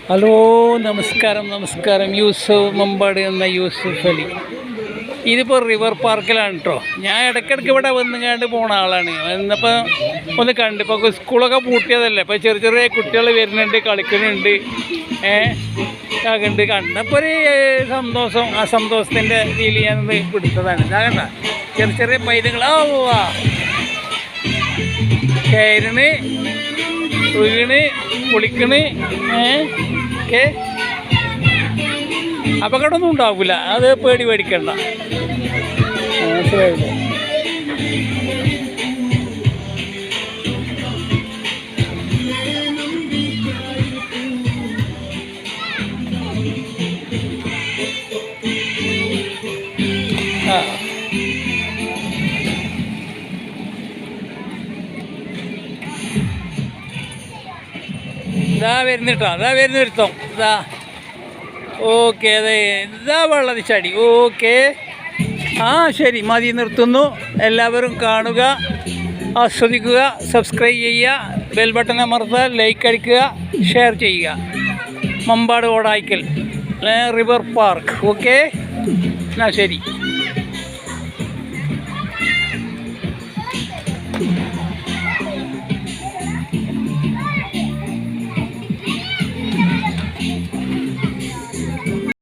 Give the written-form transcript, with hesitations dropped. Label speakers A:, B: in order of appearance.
A: Hello, നമസ്കാരം. യൂസഫ് മമ്പാട് എന്ന യൂസഫ് അലി. ഇതിപ്പോൾ റിവർ പാർക്കിലാണ് കേട്ടോ. ഞാൻ ഇടയ്ക്കിടയ്ക്ക് ഇവിടെ വന്നുകൊണ്ട് പോണ ആളാണ്. വന്നപ്പോൾ ഒന്ന് കണ്ട്. ഇപ്പോൾ സ്കൂളൊക്കെ പൂട്ടിയതല്ലേ, ഇപ്പോൾ ചെറിയ കുട്ടികൾ വരുന്നുണ്ട്, കളിക്കുന്നുണ്ട്, ആകുന്നുണ്ട്. കണ്ടപ്പോൾ ഒരു സന്തോഷം. ആ സന്തോഷത്തിൻ്റെ രീതിയിൽ ഞാനൊന്ന് പിടിച്ചതാണ്. ഇതാ കണ്ട ചെറിയ പൈതങ്ങളാവാ കയറിന് വീണ് കുളിക്കണ്. ഓക്കെ, അപകടമൊന്നും ഉണ്ടാവില്ല, അത് പേടിക്കണ്ട. മനസ്സിലായില്ലേ? ആ, ഇതാ വരുന്നിട്ടോ. ഇതാ ഓക്കെ, അതെ, ഇതാ വെള്ളത്തിച്ചാടി. ഓക്കെ, ആ ശരി, മതി, നിർത്തുന്നു. എല്ലാവരും കാണുക, ആസ്വദിക്കുക, സബ്സ്ക്രൈബ് ചെയ്യുക, ബെൽ ബട്ടൺ അമർത്തുക, ലൈക്ക് അടിക്കുക, ഷെയർ ചെയ്യുക. Mampad Odayikkal river park. Okay, എന്നാ ശരി.